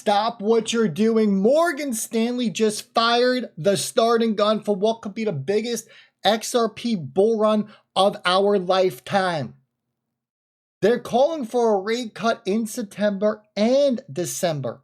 Stop what you're doing. Morgan Stanley just fired the starting gun for what could be the biggest XRP bull run of our lifetime. They're calling for a rate cut in September and December.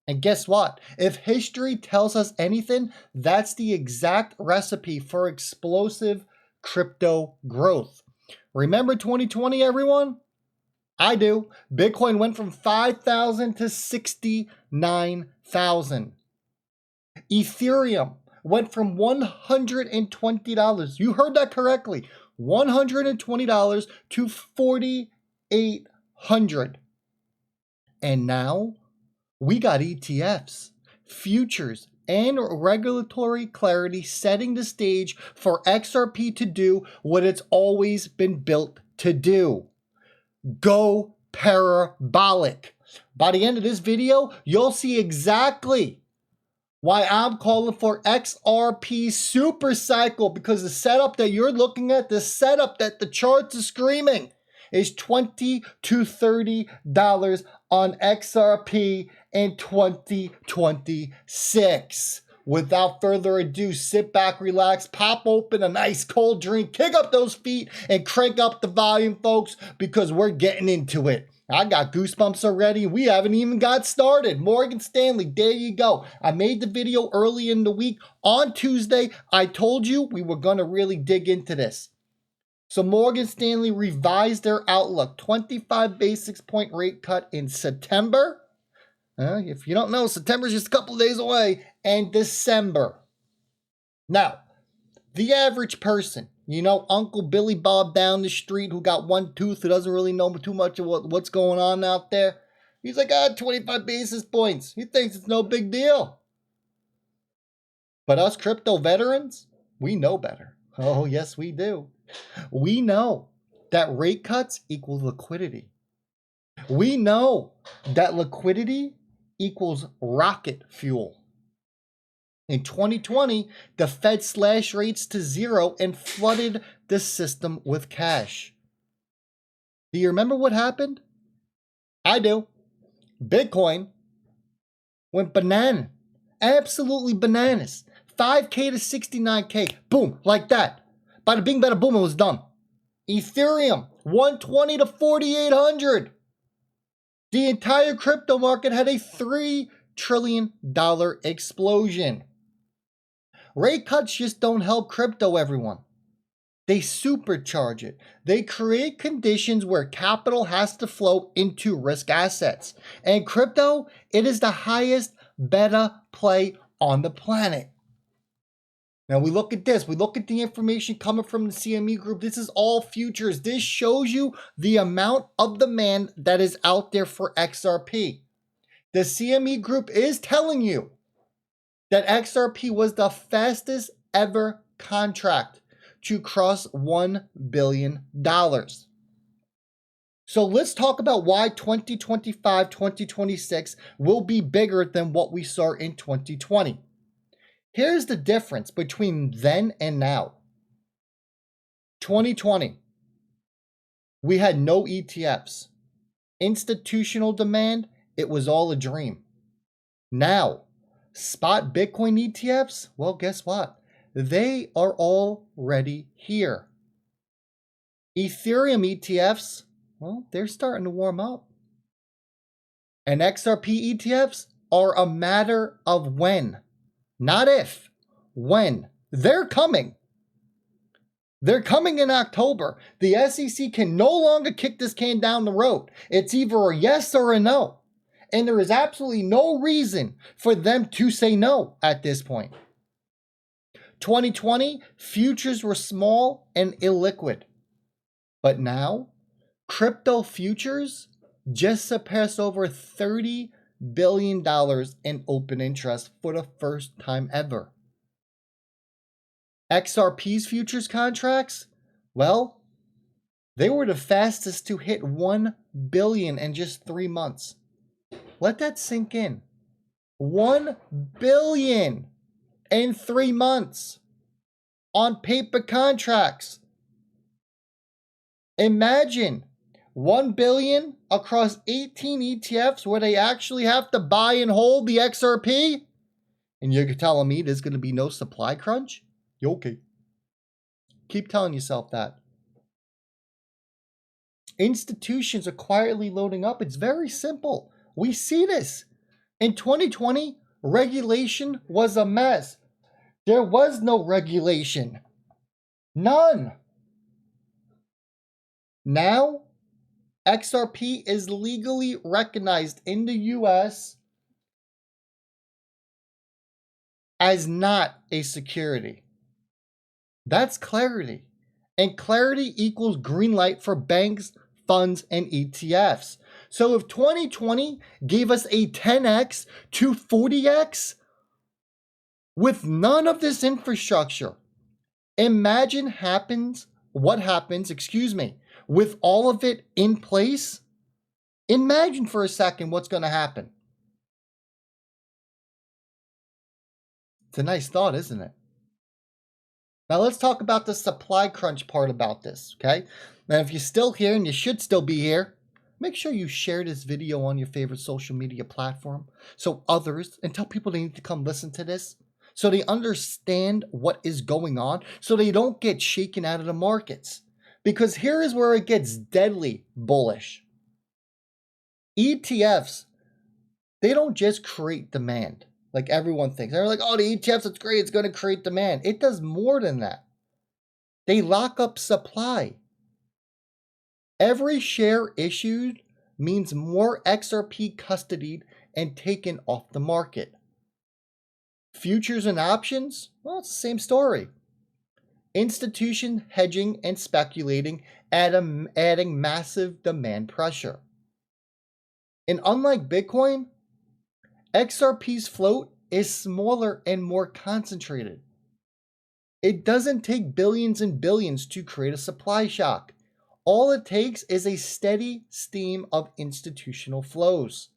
And guess what? If history tells us anything, that's the exact recipe for explosive crypto growth. Remember 2020, everyone? I do. Bitcoin went from 5,000 to 69,000. Ethereum went from $120. You heard that correctly. $120 to $4,800. And now we got ETFs, futures, and regulatory clarity setting the stage for XRP to do what it's always been built to do. Go parabolic. By the end of this video, you'll see exactly why I'm calling for XRP Supercycle, because the setup that you're looking at, the setup that the charts are screaming, is $20 to $30 on XRP in 2026. Without further ado, sit back, relax, pop open a nice cold drink, kick up those feet, and crank up the volume, folks, because we're getting into it. I got goosebumps already. We haven't even got started. Morgan Stanley, there you go. I made the video early in the week. On Tuesday, I told you we were going to really dig into this. So Morgan Stanley revised their outlook. 25 basis point rate cut in September. If you don't know, September is just a couple of days away. And December. Now, the average person, Uncle Billy Bob down the street who got one tooth, who doesn't really know too much of what's going on out there, he's like, 25 basis points. He thinks it's no big deal. But us crypto veterans, we know better. Oh, yes, we do. We know that rate cuts equal liquidity. We know that liquidity equals rocket fuel. In 2020, the Fed slashed rates to zero and flooded the system with cash. Do you remember what happened? I do. Bitcoin went banana. Absolutely bananas. 5K to 69K. Boom, like that. Bada bing, bada boom, it was done. Ethereum, 120 to 4,800. The entire crypto market had a $3 trillion explosion. Rate cuts just don't help crypto, everyone. They supercharge it. They create conditions where capital has to flow into risk assets. And crypto, it is the highest beta play on the planet. Now we look at this. We look at the information coming from the CME group. This is all futures. This shows you the amount of demand that is out there for XRP. The CME group is telling you that XRP was the fastest ever contract to cross $1 billion. So let's talk about why 2025, 2026 will be bigger than what we saw in 2020. Here's the difference between then and now. 2020, we had no ETFs. Institutional demand, it was all a dream. Now, spot Bitcoin ETFs, well, guess what? They are already here. Ethereum ETFs, well, they're starting to warm up. And XRP ETFs are a matter of when. Not if, when. They're coming. They're coming in October. The SEC can no longer kick this can down the road. It's either a yes or a no. And there is absolutely no reason for them to say no at this point. 2020, futures were small and illiquid. But now, crypto futures just surpassed over $30 billion in open interest for the first time ever. XRP's futures contracts, well, they were the fastest to hit 1 billion in just 3 months. Let that sink in. 1 billion in 3 months on paper contracts. Imagine $1 billion across 18 ETFs where they actually have to buy and hold the XRP? And you're telling me there's going to be no supply crunch? You okay. Keep telling yourself that. Institutions are quietly loading up. It's very simple. We see this. In 2020, regulation was a mess. There was no regulation. None. Now, XRP is legally recognized in the US as not a security. That's clarity. And clarity equals green light for banks, funds, and ETFs. So if 2020 gave us a 10x to 40x with none of this infrastructure, imagine what happens, with all of it in place. Imagine for a second what's going to happen. It's a nice thought, isn't it? Now let's talk about the supply crunch part about this, okay? Now if you're still here, and you should still be here, make sure you share this video on your favorite social media platform so others, and tell people they need to come listen to this so they understand what is going on, so they don't get shaken out of the markets. Because here is where it gets deadly bullish. ETFs, they don't just create demand like everyone thinks. They're like, oh, the ETFs, it's great, it's going to create demand. It does more than that. They lock up supply. Every share issued means more XRP custodied and taken off the market. Futures and options, well, it's the same story. Institution hedging and speculating, adding massive demand pressure. And unlike Bitcoin, XRP's float is smaller and more concentrated. It doesn't take billions and billions to create a supply shock. All it takes is a steady stream of institutional flows.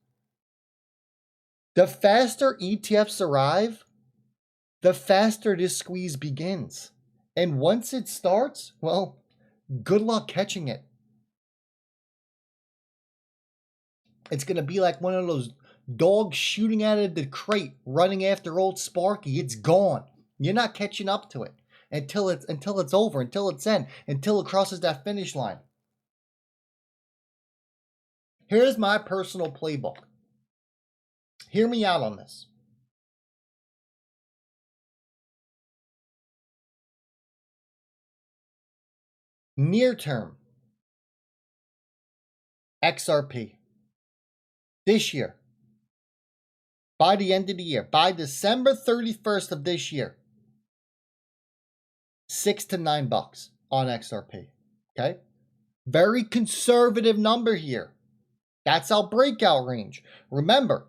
The faster ETFs arrive, the faster this squeeze begins. And once it starts, well, good luck catching it. It's going to be like one of those dogs shooting out of the crate, running after old Sparky. It's gone. You're not catching up to it until it's over, until it's end, until it crosses that finish line. Here's my personal playbook. Hear me out on this. Near term, XRP. This year, by the end of the year, by December 31st of this year, $6 to $9 on XRP. Okay? Very conservative number here. That's our breakout range. Remember,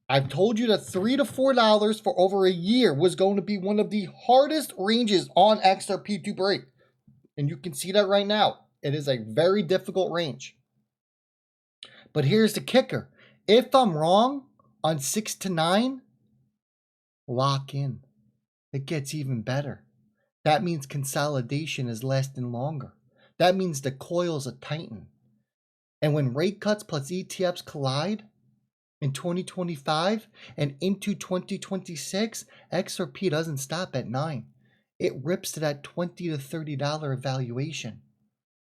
I've told you that $3 to $4 for over a year was going to be one of the hardest ranges on XRP to break. And you can see that right now. It is a very difficult range. But here's the kicker. If I'm wrong on 6 to 9, lock in. It gets even better. That means consolidation is lasting longer. That means the coils are tightened. And when rate cuts plus ETFs collide in 2025 and into 2026, XRP doesn't stop at 9. It rips to that $20 to $30 valuation.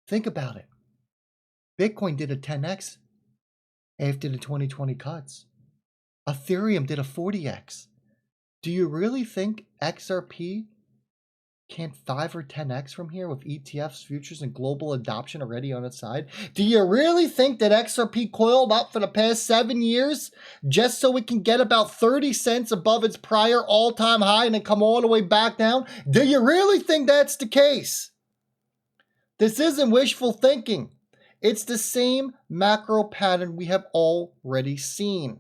Think about it. Bitcoin did a 10x after the 2020 cuts. Ethereum did a 40x. Do you really think XRP can't 5 or 10x from here with ETFs, futures, and global adoption already on its side? Do you really think that XRP coiled up for the past 7 years just so it can get about 30 cents above its prior all-time high and then come all the way back down? Do you really think that's the case? This isn't wishful thinking. It's the same macro pattern we have already seen,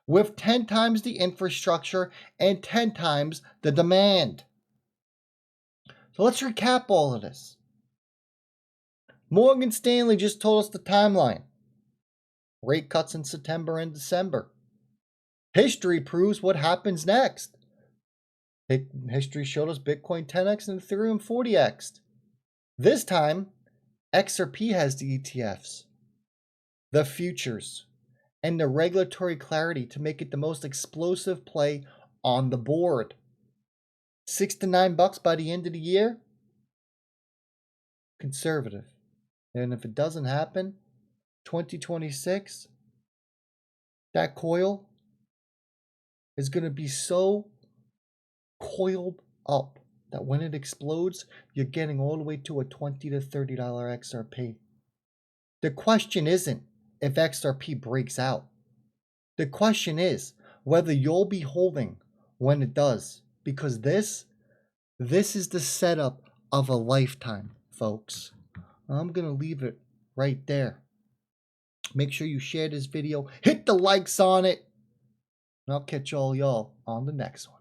with 10 times the infrastructure and 10 times the demand. So let's recap all of this. Morgan Stanley just told us the timeline. Rate cuts in September and December. History proves what happens next. History showed us Bitcoin 10x and Ethereum 40x. This time, XRP has the ETFs. the futures, and the regulatory clarity to make it the most explosive play on the board. $6 to $9 by the end of the year? Conservative. And if it doesn't happen, 2026, that coil is going to be so coiled up that when it explodes, you're getting all the way to a $20 to $30 XRP. The question isn't if XRP breaks out. The question is whether you'll be holding when it does, because this is the setup of a lifetime, folks. I'm going to leave it right there. Make sure you share this video, hit the likes on it, and I'll catch all y'all on the next one.